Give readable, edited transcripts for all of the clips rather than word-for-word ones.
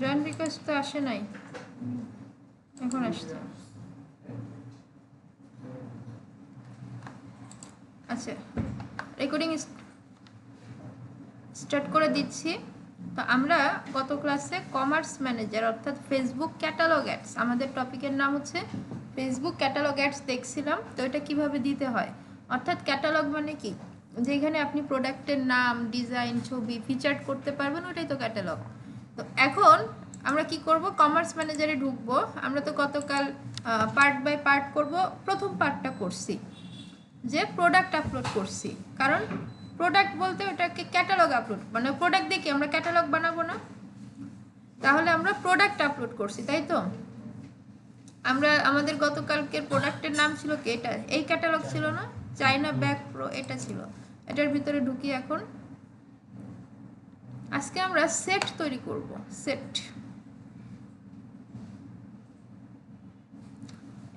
Join request তো আসে নাই, এখন আসছে। আচ্ছা, রেকর্ডিং স্টার্ট করে দিচ্ছি। তো আমরা গত ক্লাসে কমার্স ম্যানেজার অর্থাৎ ফেসবুক ক্যাটালগ অ্যাডস, আমাদের টপিকের নাম হচ্ছে ফেসবুক ক্যাটালগ অ্যাডস দেখছিলাম। তো এটা কিভাবে দিতে হয়, অর্থাৎ ক্যাটালগ মানে কি, যেখানে আপনি প্রোডাক্টের নাম, ডিজাইন, ছবি ফিচার্ড করতে পারবেন, ওটাই তো ক্যাটালগ। তো এখন আমরা কি করব, কমার্স ম্যানেজারে ঢুকবো। আমরা তো গতকাল পার্ট বাই পার্ট করব। প্রথম পার্টটা করছি যে প্রোডাক্ট আপলোড করছি, কারণ প্রোডাক্ট বলতে ওটাকে ক্যাটালগ আপলোড, মানে প্রোডাক্ট দেখি আমরা ক্যাটালগ বানাবো না, তাহলে আমরা প্রোডাক্ট আপলোড করছি, তাই তো। আমরা আমাদের গতকালকের প্রোডাক্টের নাম ছিল কি, এটা এই ক্যাটালগ ছিল না, চাইনা ব্যাগ প্রো, এটা ছিল। এটার ভিতরে ঢুকি। এখন আজকে আমরা সেট তৈরি করব। সেট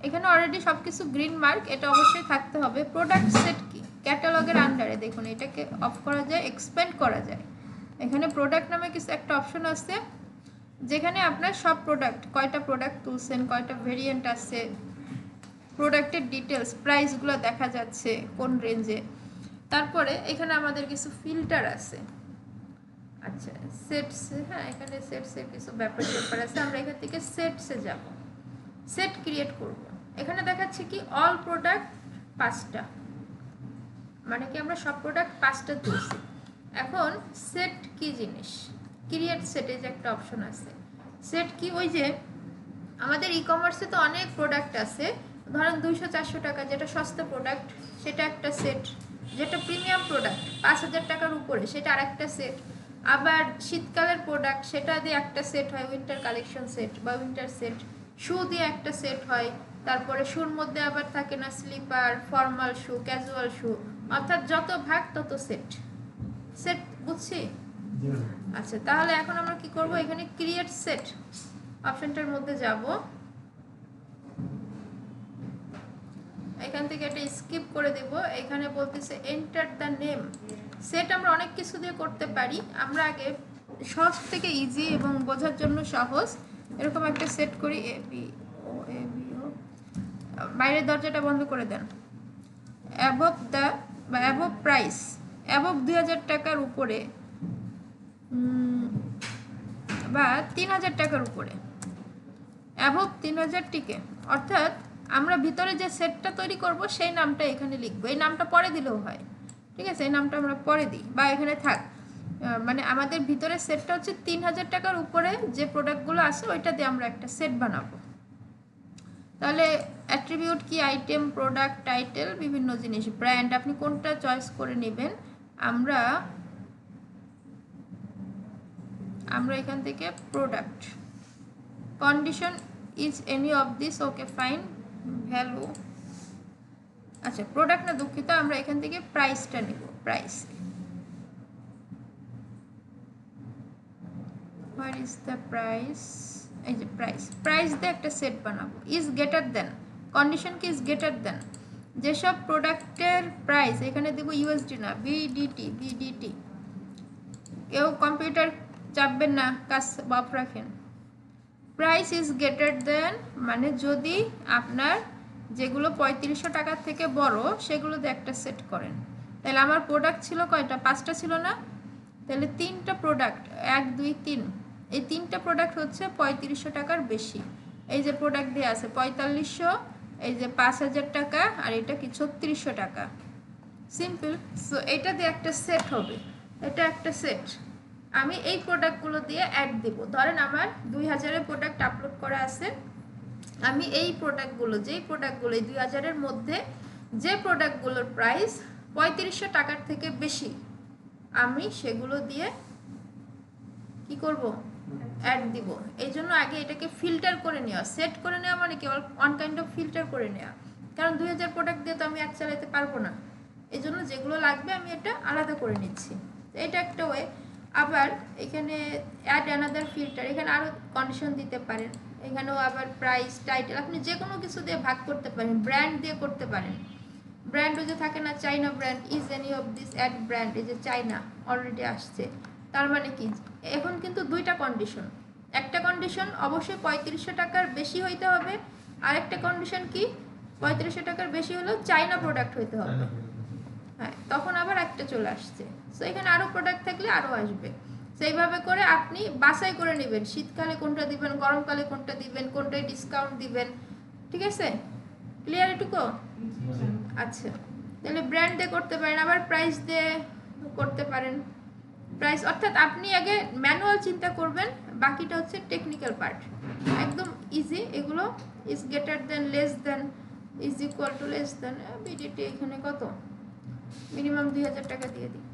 এখানে অলরেডি সবকিছু গ্রিন মার্ক, এটা অবশ্যই থাকতে হবে। প্রোডাক্ট সেট কি, ক্যাটালগের আন্ডারে দেখুন এটাকে অফ করা যায়, এক্সপ্যান্ড করা যায়। এখানে প্রোডাক্ট নামে কিছু একটা অপশন আছে, যেখানে আপনার সব প্রোডাক্ট, কয়টা প্রোডাক্ট তুলছেন, কয়টা ভেরিয়েন্ট আছে, প্রোডাক্টের ডিটেলস, প্রাইসগুলো দেখা যাচ্ছে কোন রেঞ্জে। তারপরে এখানে আমাদের কিছু ফিল্টার আছে। আচ্ছা, সেটস, হ্যাঁ এখানে সেটসের কিছু ব্যাপার আছে। আমরা এখান থেকে সেটসে যাব, সেট ক্রিয়েট করব। এখানে দেখাচ্ছে কি অল প্রোডাক্ট 5টা, মানে কি আমরা সব প্রোডাক্ট 5টা তুলছি। এখন সেট কি জিনিস, ক্রিয়েট সেটে যে একটা অপশন আছে, সেট কি, ওই যে আমাদের ই কমার্সে তো অনেক প্রোডাক্ট আছে, ধরেন 200-400 টাকা যেটা সস্তা প্রোডাক্ট, সেটা একটা সেট। যেটা প্রিমিয়াম প্রোডাক্ট 5000 টাকার উপরে, সেটা আরেকটা সেট। আবার শীতকালের প্রোডাক্ট, সেটা দিয়ে একটা সেট হয়, উইন্টার কালেকশন সেট বা উইন্টার সেট। শু দিয়ে একটা সেট হয়। তারপরে শুর মধ্যে আবার থাকে না স্লিপার, ফর্মাল শু, ক্যাজুয়াল শু, অর্থাৎ যত ভাগ তত সেট। সেট বুঝছি? আচ্ছা, তাহলে এখন আমরা কি করব, এখানে ক্রিয়েট সেট অপশনটার মধ্যে যাব। এখান থেকে এটা স্কিপ করে দেব। এখানে বলতেছে এন্টার দ্য নেম। সেট আমরা অনেক কিছু দিয়ে করতে পারি, আমরা আগে সহজ থেকে ইজি এবং বোঝার জন্য সহজ এরকম একটা সেট করি। বাইরের দরজাটা বন্ধ করে দেন। অ্যাবভ দ্য বা অ্যাবভ প্রাইস, অ্যাবভ 2000 টাকার উপরে বা 3000 টাকার উপরে, অ্যাবভ 3000 টিকে, অর্থাৎ আমরা ভিতরে যে সেটটা তৈরি করব সেই নামটা এখানে লিখবো। এই নামটা পরে দিলেও হয়, ঠিক আছে, এই নামটা আমরা পরে দিই বা এখানে থাক। মানে আমাদের ভিতরে সেটটা হচ্ছে 3000 টাকার উপরে যে প্রোডাক্টগুলো আছে ওইটা দিয়ে আমরা একটা সেট বানাবো। তাহলে অ্যাট্রিবিউট কি, আইটেম, প্রোডাক্ট, টাইটেল, বিভিন্ন জিনিস, ব্র্যান্ড, আপনি কোনটা চয়েস করে নেবেন। আমরা এখান থেকে product, condition is any of this, okay fine, value. আচ্ছা, প্রোডাক্ট না, দুঃখিত, আমরা এখান থেকে প্রাইসটা নেব। Price, where is the price, এই যে প্রাইস, প্রাইস দিয়ে একটা সেট বানাবো। ইজ গ্রেটার দেন, কন্ডিশন কি, ইজ গ্রেটার দেন, যেসব প্রোডাক্টের প্রাইস, এখানে দেবো ইউএসডি না বিডিটি। কেউ কম্পিউটার চাপবেন না, কাজ অফ রাখেন। প্রাইস ইজ গ্রেটার দেন মানে যদি আপনার যেগুলো 3500 টাকার থেকে বড় সেগুলোতে একটা সেট করেন। তাহলে আমার প্রোডাক্ট ছিল কয়টা, 5টা ছিল না, তাহলে 3টা প্রোডাক্ট, 1 2 3, এই 3টা প্রোডাক্ট হচ্ছে 3500 টাকার বেশি। এই যে প্রোডাক্ট দিয়ে আছে 4500, এই যে 5000 টাকা, আর এটা কি 3600 টাকা। সিম্পল। সো এটা দিয়ে একটা সেট হবে, এটা একটা সেট। আমি এই প্রোডাক্টগুলো দিয়ে অ্যাড দেব। ধরেন আমার 2000-এর প্রোডাক্ট আপলোড করা আছে, আমি এই প্রোডাক্টগুলো, যেই প্রোডাক্টগুলো এই 2000-এর মধ্যে যে প্রোডাক্টগুলোর প্রাইস 3500 টাকার থেকে বেশি, আমি সেগুলো দিয়ে কি করব, অ্যাড দিব। এই জন্য আগে এটাকে ফিল্টার করে নেওয়া, সেট করে নেওয়া, মানে কি ওয়ান কাইন্ড অফ ফিল্টার করে নেওয়া। কারণ 2000 প্রোডাক্ট দিয়ে তো আমি অ্যাড চালাতে পারবো না, এই জন্য যেগুলো লাগবে আমি এটা আলাদা করে নিচ্ছি। এটা একটা ওয়ে। আবার এখানে অ্যাড অ্যানাদার ফিল্টার, এখানে আরও কন্ডিশন দিতে পারেন। এখানেও আবার প্রাইস, টাইটেল, আপনি যে কোনো কিছু দিয়ে ভাগ করতে পারেন, ব্র্যান্ড দিয়ে করতে পারেন। ব্র্যান্ডও যে থাকে না, China brand, is any of this ad brand, এই যে চাইনা অলরেডি আসছে। তার মানে কি, এখন কিন্তু দুইটা কন্ডিশন। একটা কন্ডিশন অবশ্যই 3500 টাকার বেশি হইতে হবে, আর একটা কন্ডিশন কি 3500 টাকার বেশি হলেও চাইনা প্রোডাক্ট হইতে হবে। হ্যাঁ, তখন আবার একটা চলে আসছে। সো এখানে আরও প্রোডাক্ট থাকলে আরও আসবে। সেইভাবে করে আপনি বাছাই করে নেবেন শীতকালে কোনটা দিবেন, গরমকালে কোনটা দিবেন, কোনটায় ডিসকাউন্ট দিবেন। ঠিক আছে, ক্লিয়ার এটুকু? আচ্ছা, তাহলে ব্র্যান্ড দিয়ে করতে পারেন, আবার প্রাইস দিয়ে করতে পারেন। প্রাইস অর্থাৎ আপনি আগে ম্যানুয়াল চিন্তা করবেন, বাকিটা হচ্ছে টেকনিক্যাল পার্ট। একদম ইজি এগুলো। Is greater than, less than, is equal to, less than, BDT এখানে কত, মিনিমাম 2000 টাকা দিয়ে দিই,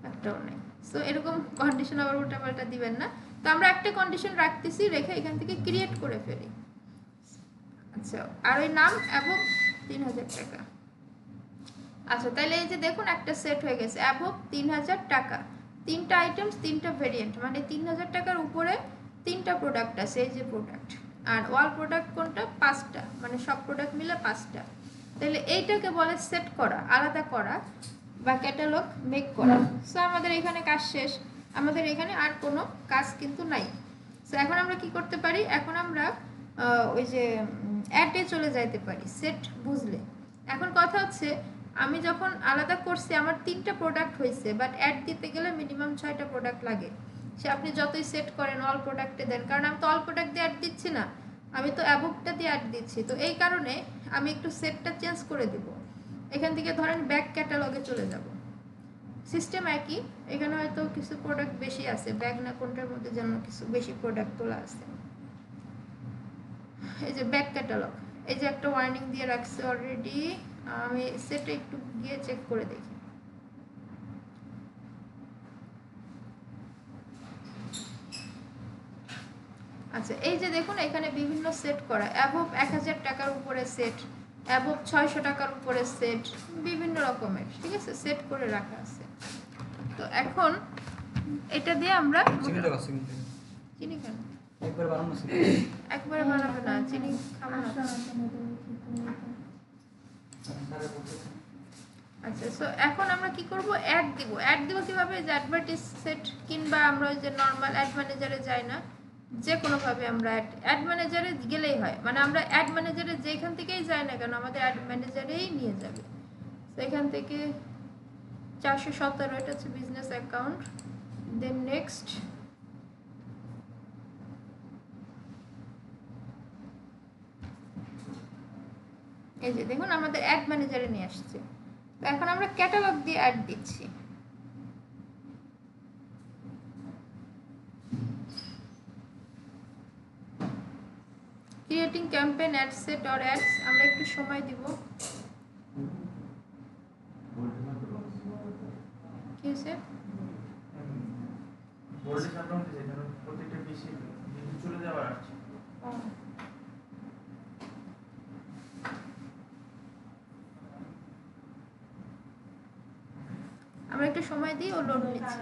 একটাও নেই। সো এরকম কন্ডিশন আবার উল্টাপাল্টা দিবেন না। তো আমরা একটা কন্ডিশন রাখতেছি, রেখে এখান থেকে ক্রিয়েট করে ফেলি। আচ্ছা, আর ওই নাম এবং 3000 টাকা। আচ্ছা, তাহলে এই যে দেখুন একটা সেট হয়ে গেছে অ্যাবভ 3000 টাকা, 3টা আইটেমস 3টা ভেরিয়েন্ট, মানে 3000 টাকার উপরে 3টা প্রোডাক্ট আছে, এই যে প্রোডাক্ট। আর ওয়াল প্রোডাক্ট কোনটা, 5টা, মানে সব প্রোডাক্ট মিলে 5টা। তাহলে এইটাকে বলে সেট করা, আলাদা করা বা ক্যাটালগ মেক করা। সো আমাদের এখানে কাজ শেষ, আমাদের এখানে আর কোনো কাজ কিন্তু নাই। সো এখন আমরা কি করতে পারি, এখন আমরা ওই যে অ্যাডে চলে যাইতে পারি সেট বুঝলে। এখন কথা হচ্ছে, আমি যখন আলাদা করছি আমার 3টা প্রোডাক্ট হয়েছে, বাট অ্যাড দিতে গেলে মিনিমাম 6টা প্রোডাক্ট লাগে। সে আপনি যতই সেট করেন অল প্রোডাক্টে দেন, কারণ আমি তো অল প্রোডাক্ট দিয়ে অ্যাড দিচ্ছি না, আমি তো অ্যাবভটা দিয়ে অ্যাড দিচ্ছি। তো এই কারণে আমি একটু সেটটা চেঞ্জ করে দিব। এখান থেকে ধরেন ব্যাক ক্যাটালগে চলে যাব, সিস্টেম একই, এখানে হয়তো কিছু প্রোডাক্ট বেশি আছে, ব্যাগ না কোনটার মধ্যে যেন কিছু বেশি প্রোডাক্ট তোলা আছে। এই যে ব্যাক ক্যাটালগ, এই যে একটা ওয়ার্নিং দিয়ে রাখছে অলরেডি, আমি সেটা একটু গিয়ে চেক করে দেখি। আচ্ছা, এই যে দেখুন এখানে বিভিন্ন সেট করা, অ্যাবভ 1000 টাকার উপরে সেট, অ্যাবভ 600 টাকার উপরে সেট, বিভিন্ন রকমের, ঠিক আছে, সেট করে রাখা আছে। তো এখন এটা দিয়ে আমরা চিনি কেন একবারে বানাবে না, চিনি খাবো না। আচ্ছা, সো এখন আমরা কি করব, অ্যাড দিব। অ্যাড দিব কিভাবে, যে অ্যাডভার্টাইজ সেট, কিংবা আমরা ওই যে নর্মাল অ্যাড ম্যানেজারে যাই না, যে কোনোভাবে আমরা অ্যাড ম্যানেজারে গেলেই হয়, মানে আমরা অ্যাড ম্যানেজারে যেখান থেকেই যাই না কেন আমাদের অ্যাড ম্যানেজারেই নিয়ে যাবে। তো এখান থেকে 417, এটা হচ্ছে বিজনেস অ্যাকাউন্ট। দেন নেক্সট, এই যে দেখুন আমাদের অ্যাড ম্যানেজারে নিয়ে আসছে। তো এখন আমরা ক্যাটালগ দিয়ে অ্যাড দিচ্ছি। Creating campaign ad set or ads, আমরা একটু সময় দিব। কি হয়েছে, আমরা একটু সময় দিই, ও লোড নিচ্ছে।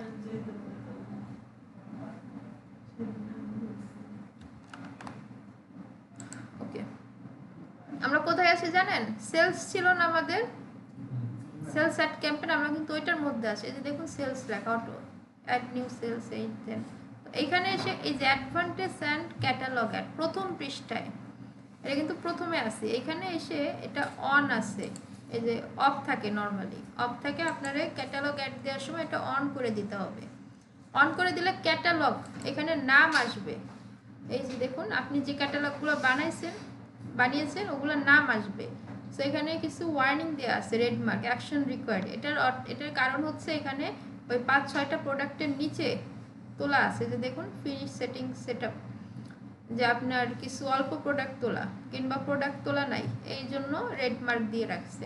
ওকে, আমরা কোথায় আছি জানেন, সেলস ছিল না আমাদের, সেলস অ্যাড ক্যাম্পেইন, আমরা কিন্তু ওইটার মধ্যে আছি। এই যে দেখুন সেলস লেখা, অটো অ্যাড নিউ সেলস, এই দেন এইখানে এসে এই যে অ্যাডভান্টেজ অ্যান্ড ক্যাটালগ অ্যাড প্রথম পৃষ্ঠায়, এটা কিন্তু প্রথমে আছে। এখানে এসে এটা অন আছে, এই যে অফ থাকে, নর্মালি অফ থাকে, আপনারা ক্যাটালগ অ্যাড দেওয়ার সময় এটা অন করে দিতে হবে। অন করে দিলে ক্যাটালগ, এখানে নাম আসবে। এই যে দেখুন আপনি যে ক্যাটালগুলো বানিয়েছেন ওগুলোর নাম আসবে। সো এখানে কিছু ওয়ার্নিং দেওয়া আছে, রেড মার্ক, অ্যাকশন রিকোয়ার্ড। এটার কারণ হচ্ছে এখানে ওই 5-6টা প্রোডাক্টের নিচে তোলা আছে, যে দেখুন ফিনিশ সেটিং সেটআপ, যে আপনার কিছু অল্প প্রোডাক্ট তোলা কিংবা প্রোডাক্ট তোলা নাই, এই জন্য রেড মার্ক দিয়ে রাখছে।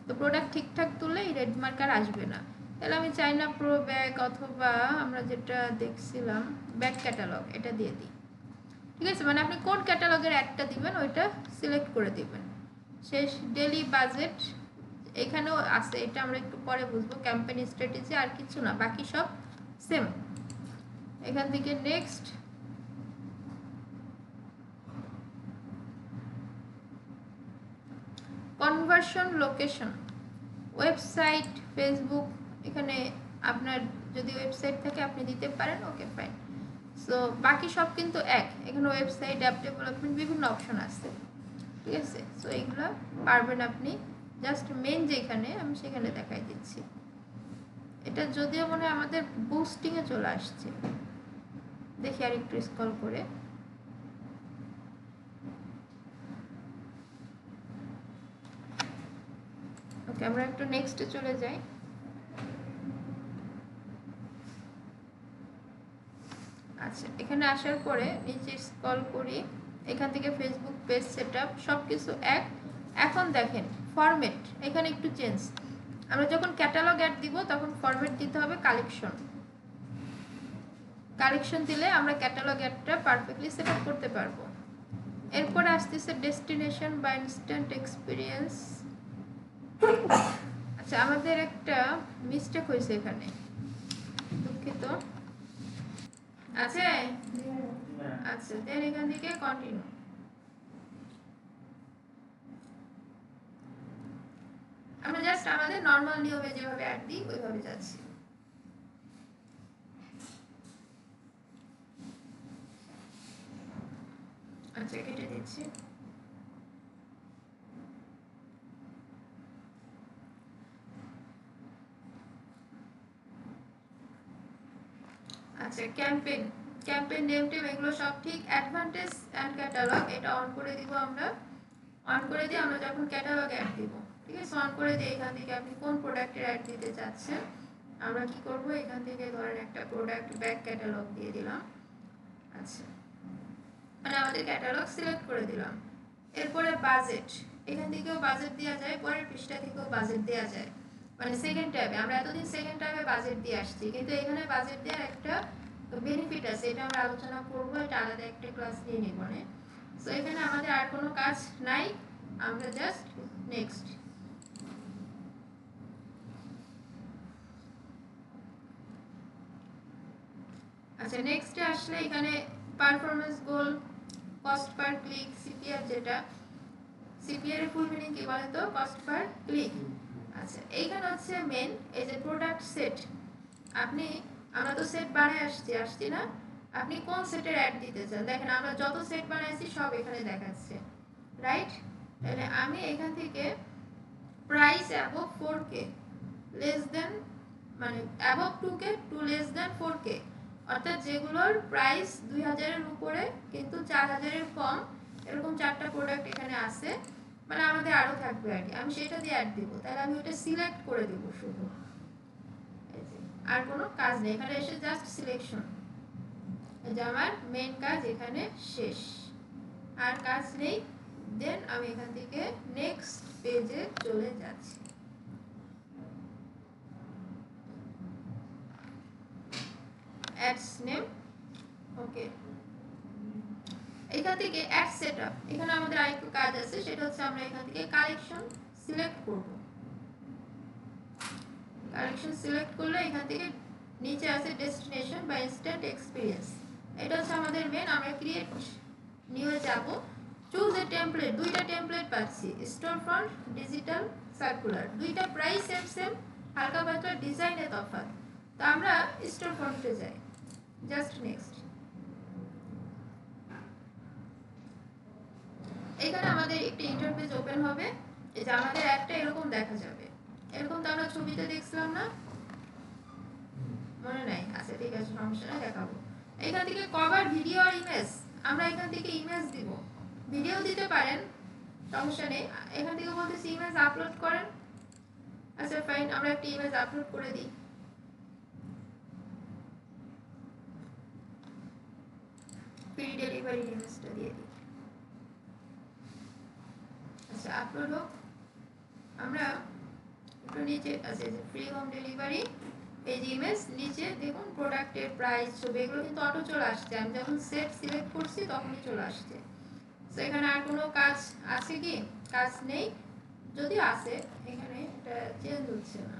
তো প্রোডাক্ট ঠিকঠাক তুললে এই রেড মার্ক আর আসবে না। তাহলে আমি চাইনা প্রো ব্যাগ, অথবা আমরা যেটা দেখছিলাম ব্যাগ ক্যাটালগ, এটা দিয়ে দিই। ঠিক আছে, মানে আপনি কোন ক্যাটালগের একটা দিবেন ওইটা সিলেক্ট করে দিবেন। শেষ, ডেলি বাজেট এখানেও আছে, এটা আমরা একটু পরে বুঝবো। ক্যাম্পেইন স্ট্র্যাটেজি, আর কিছু না, বাকি সব সেম। এখান থেকে next, conversion location, website, Facebook, এখানে আপনার যদি ওয়েবসাইট থাকে আপনি দিতে পারেন, ওকে ফাইন। সো বাকি সব কিন্তু এক, এখানে ওয়েবসাইট, অ্যাপ ডেভেলপমেন্ট বিভিন্ন অপশন আছে, ঠিক আছে। সো এইগুলো পারবেন আপনি, জাস্ট মেন যেখানে আমি সেখানে দেখাই দিচ্ছি। এটা যদিও মনে হয় আমাদের বুস্টিংয়ে চলে আসছে, দেখি আর একটু স্ক্রল করে। ওকে, আমরা একটু নেক্সটে চলে যাই। আচ্ছা, এখানে আসার পরে নিচে স্ক্রল করি, এখান থেকে ফেসবুক পেজ সেটআপ সব কিছু এক। এখন দেখেন ফরম্যাট, এখানে একটু চেঞ্জ। আমরা যখন ক্যাটালগ অ্যাড দিব তখন ফরম্যাট দিতে হবে কালেকশন। কালেকশন দিলে আমরা ক্যাটালগ অ্যাডটা পারফেক্টলি সেটআপ করতে পারবো। এরপরে আসতেছে ডেস্টিনেশন বা ইনস্ট্যান্ট এক্সপিরিয়েন্স। আচ্ছা, আমাদের একটা মিস্টেক হয়েছে এখানে, দুঃখিত। আছে? আচ্ছা, দেন এখান থেকে কন্টিনিউ। আমরা জাস্ট আমাদের নরমাল নিয়মে যেভাবে অ্যাড দিই ওইভাবে যাচ্ছি। আচ্ছা, কেটে দিচ্ছি। আচ্ছা, ক্যাম্পেইন, ক্যাম্পেইন নেম টেম এগুলো সব ঠিক। অ্যাডভান্টেজ অ্যান্ড ক্যাটালগ এটা অন করে দিব আমরা। অন করে দিয়ে আমরা যখন ক্যাটালগ অ্যাড দিব, ঠিক আছে, অন করে দিয়ে এখান থেকে আপনি কোন প্রোডাক্টের অ্যাড দিতে চাচ্ছেন, আমরা কি করব, এখান থেকে ধরেন একটা প্রোডাক্ট ব্যাক ক্যাটালগ দিয়ে দিলাম। আচ্ছা, মানে আমাদের ক্যাটালগ সিলেক্ট করে দিলাম। এরপরে বাজেট, এখান থেকেও বাজেট দেওয়া যায়, পরের পৃষ্ঠা থেকেও বাজেট দেওয়া যায়। মানে সেকেন্ড ট্যাবে আমরা এতদিন সেকেন্ড ট্যাবে বাজেট দিয়ে আসছি, কিন্তু এখানে বাজেট দেওয়ার একটা বেনিফিট আছে, এটা আমরা আলোচনা করব, এটা আলাদা একটা ক্লাস নিয়ে নিব। সো এখানে আমাদের আর কোনো কাজ নাই, আমরা জাস্ট নেক্সট। আচ্ছা, নেক্সটে আসলে এখানে পারফরম্যান্স গোল, কস্ট পার ক্লিক, সিপিআর, যেটা সিপিআর এর ফুল মিনিং কি বলেন তো? Cost per click. আচ্ছা, এইখানে হচ্ছে মেন এই যে প্রোডাক্ট সেট। আপনি, আমরা তো সেট বানায় আসছি না, আপনি কোন সেটের অ্যাড দিতে চান। দেখেন আমরা যত সেট বানাইছি সব এখানে দেখাচ্ছে, রাইট? তাহলে আমি এখান থেকে price above 4K, less than, মানে above 2K, two less than 4K, অর্থাৎ যেগুলোর প্রাইস 2000 এর উপরে কিন্তু 4000 এর কম, এরকম 4টা প্রোডাক্ট এখানে আছে। মানে আমাদের আরো থাকবে আর কি, আমি সেটা দিয়ে অ্যাড দিব। তাহলে আমি ওটা সিলেক্ট করে দেব শুধু, আর কোনো কাজ নেই এখানে, এসে জাস্ট সিলেকশন। এই যে আমার মেইন কাজ এখানে শেষ, আর কাজ নেই। দেন আমি এখান থেকে নেক্সট পেজে চলে যাচ্ছি। অ্যাডস নেম, ওকে। এখান থেকে অ্যাড সেটআপ, এখানে আমাদের আরেকটু কাজ আছে, সেটা হচ্ছে আমরা এখান থেকে কালেকশন সিলেক্ট করব। কালেকশন সিলেক্ট করলে এখান থেকে নিচে আছে ডেস্টিনেশন বা ইনস্ট্যান্ট এক্সপিরিয়েন্স, এটা হচ্ছে আমাদের মেন। আমরা ক্রিয়েট নিয়ে যাব, চুজ এ টেমপ্লেট, দুইটা টেমপ্লেট পাচ্ছি, স্টোর ফ্রন্ট, ডিজিটাল, সার্কুলার, দুইটা প্রাইস সেম সেম, হালকা পাতলা ডিজাইনে তফাৎ। তো আমরা স্টোর ফ্রন্টে যাই, জাস্ট নেক্সট। এখানে আমাদের একটা ইন্টারফেস ওপেন হবে, এই যে আমাদের একটা এরকম দেখা যাবে, এরকম তো আমরা ছবিতে দেখছিলাম না, মনে নাই? আচ্ছা ঠিক আছে, সমস্যা না, দেখাবো। এখান থেকে কভার, ভিডিও আর ইমেজ, আমরা এখান থেকে ইমেজ দিব, ভিডিও দিতে পারেন, সমস্যা নেই। এখান থেকে বলতেছি ইমেজ আপলোড করেন। আচ্ছা ফাইন, আমরা একটা ইমেজ আপলোড করে দিই। ফ্রি ডেলিভারি ইমেজটা দিয়ে দিই। আচ্ছা, আপলোড হোক। আমরা একটু নিচে আছে যে ফ্রি হোম ডেলিভারি, এই যে ইমেজ, নিচে দেখুন প্রোডাক্টের প্রাইস, ছবি, এগুলো কিন্তু অটো চলে আসছে, আমি যখন সেট সিলেক্ট করছি তখনই চলে আসছে। তো এখানে আর কোনো কাজ আছে কি? কাজ নেই, যদি আছে এখানে এটা চেঞ্জ হচ্ছে না।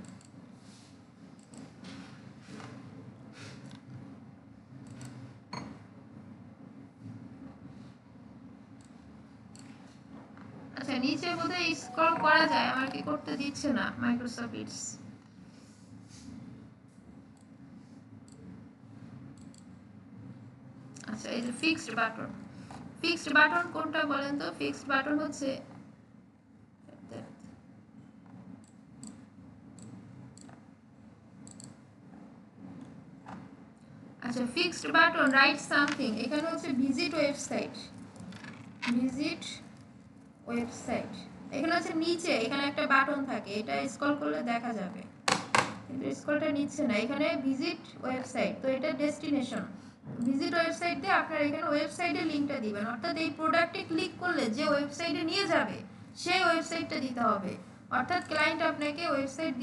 আচ্ছা, নিচে বোধহয় স্ক্রল করা যায়, আমার কি করতে দিচ্ছে না মাইক্রোসফট ইটস। আচ্ছা, এই যে ফিক্সড বাটন, ফিক্সড বাটন কোনটা বলেন তো? ফিক্সড বাটন হচ্ছে আচ্ছা, ফিক্সড বাটন রাইট সামথিং, এখানে হচ্ছে ভিজিট ওয়েবসাইট, ভিজিট ওয়েবসাইট, এখানে হচ্ছে নিচে এখানে একটা বাটন থাকে, এটা স্ক্রল করলে দেখা যাবে, কিন্তু স্ক্রলটা নিচ্ছে না। এখানে ভিজিট ওয়েবসাইট, তো এটা ডেস্টিনেশন। ভিজিট ওয়েবসাইট দিয়ে আপনারা এখানে ওয়েবসাইটের লিংকটা দিবেন, অর্থাৎ এই প্রোডাক্টে ক্লিক করলে যে ওয়েবসাইটে নিয়ে যাবে সেই ওয়েবসাইটটা দিতে হবে। অর্থাৎ ক্লায়েন্ট আপনাকে ওয়েবসাইট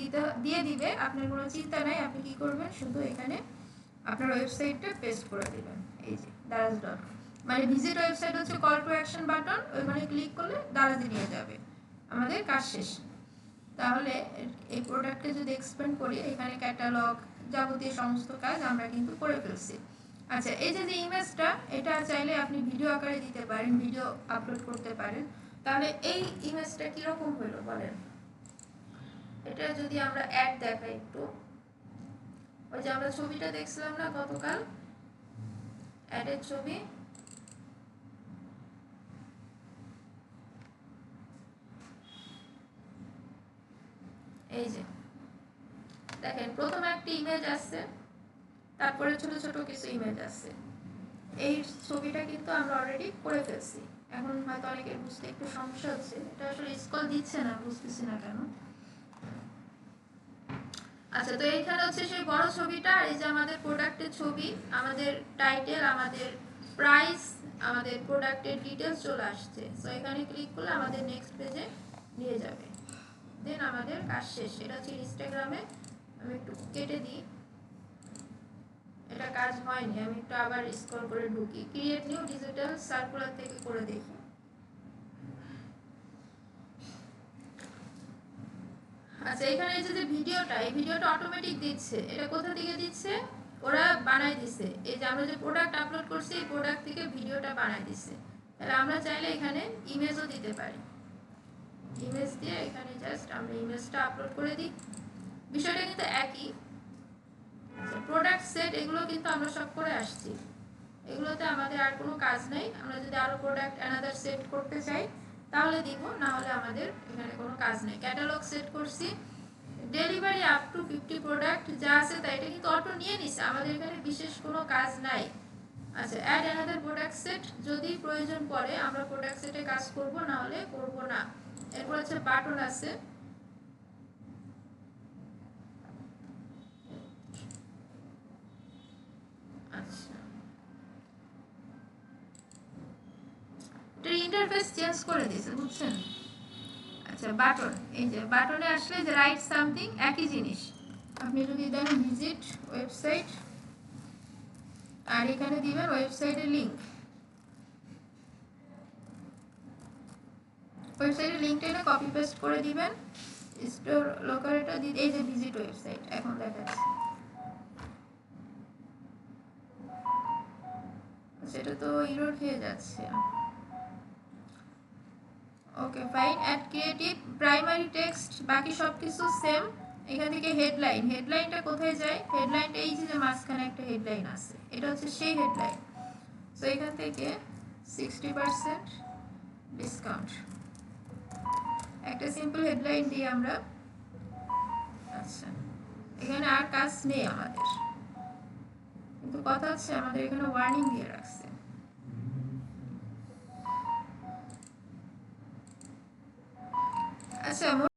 দিয়ে দিবে, আপনার কোনো চিন্তা নাই, আপনি কি করবেন, শুধু এখানে আপনার ওয়েবসাইটটা পেস্ট করে দিবেন। এই যে daraz.com, মানে ভিজিট ওয়েবসাইট হচ্ছে কল টু অ্যাকশন বাটন, ওইখানে ক্লিক করলে দারাজে নিয়ে যাবে, আমাদের কাজ শেষ। তাহলে এই প্রোডাক্টে যদি এক্সপ্যান্ড করি, এখানে ক্যাটালগ যাবতীয় সমস্ত কাজ আমরা কিন্তু করে ফেলছি। আচ্ছা, এই যে ইমেজটা, এটা চাইলে আপনি ভিডিও আকারে দিতে পারেন, ভিডিও আপলোড করতে পারেন। তাহলে এই ইমেজটা কিরকম হলো বলেন? এটা যদি আমরা অ্যাড দেখাই একটু, ওই যে আমরা ছবিটা দেখছিলাম না গতকাল, অ্যাডের ছবি, এই যে দেখেন প্রথমে একটা ইমেজ আসছে, তারপরে ছোট ছোট কিছু ইমেজ আসছে। এই ছবিটা কিন্তু আমরা অলরেডি করে ফেলছি। এখন হয়তো অনেকের বুঝতে একটু সমস্যা হচ্ছে, এটা আসলে স্ক্রল দিচ্ছে না, বুঝতেছি না কেন। আচ্ছা, তো এইখানে হচ্ছে সেই বড় ছবিটা, আর এই যে আমাদের প্রোডাক্টের ছবি, আমাদের টাইটেল, আমাদের প্রাইস, আমাদের প্রোডাক্টের ডিটেলস চলে আসছে। সো এখানে ক্লিক করলে আমাদের নেক্সট পেজে নিয়ে যাবে, দেন আমাদের কাজ শেষ। এটা হচ্ছে ইনস্টাগ্রামে, আমি একটু কেটে দিই, এটা কাজ হয়নি, আমি একটু আবার স্ক্রল করে ঢুকি, ক্রিয়েট নিউ ডিজিটাল সার্কুলার থেকে করে দেখি। আচ্ছা, এখানে যে ভিডিওটা, এই ভিডিওটা অটোমেটিক দিচ্ছে, এটা কোথা থেকে দিচ্ছে? ওরা বানাই দিছে, এই যে আমরা যে প্রোডাক্ট আপলোড করছি এই প্রোডাক্ট থেকে ভিডিওটা বানাই দিছে। তাহলে আমরা চাইলে এখানে ইমেজও দিতে পারি, ইমেজ দিয়ে এখানে জাস্ট আমরা ইমেজটা আপলোড করে দিই। বিষয়টা কিন্তু একই। প্রোডাক্ট সেট এগুলো কিন্তু আমরা সব করে আসছি, এগুলোতে আমাদের আর কোনো কাজ নেই। আমরা যদি আরো প্রোডাক্ট অ্যানাদার সেট করতে চাই তাহলে দিব, না হলে আমাদের এখানে কোনো কাজ নেই। ক্যাটালগ সেট করছি, ডেলিভারি আপ টু 50 প্রোডাক্ট যা আছে তাই এটা কিন্তু অটো নিয়ে নিছে, আমাদের এখানে বিশেষ কোনো কাজ নাই। আচ্ছা, অ্যাড অ্যানাদার প্রোডাক্ট সেট, যদি প্রয়োজন পড়ে আমরা প্রোডাক্ট সেটে কাজ করব, না হলে করব না। এরপর হচ্ছে বাটন আছে, আচ্ছা এটার ইন্টারফেস চেঞ্জ করে দিয়েছে, বুঝছেন? আচ্ছা, বাটন, এই যে বাটনে আসলে যে রাইট সামথিং, একই জিনিস। আপনি যদি দেন ভিজিট ওয়েবসাইট, আর এখানে দিবেন ওয়েবসাইটের লিংক, ওয়েবসাইটের লিংকটা এনে কপি পেস্ট করে দিবেন, স্টোর লোকালটা দিয়ে, এই যে ভিজিট ওয়েবসাইট এখন দেখাচ্ছি। সেটা তো ইরোর খেয়ে যাচ্ছে। Okay fine, add creative, primary text, বাকি সব কিছু সেম। এখান থেকে হেডলাইন, হেডলাইনটা কোথায় যায়? হেডলাইনটা এই যে মাঝখানে একটা হেডলাইন আছে, এটা হচ্ছে সেই হেডলাইন। সো এখান থেকে 60% ডিসকাউন্ট, একটা সিম্পল হেডলাইন দিয়ে আমরা, আচ্ছা এখানে আর কাজ নেই আমাদের, কিন্তু কথা হচ্ছে আমাদের এখানে ওয়ার্নিং দিয়ে রাখছে। আচ্ছা।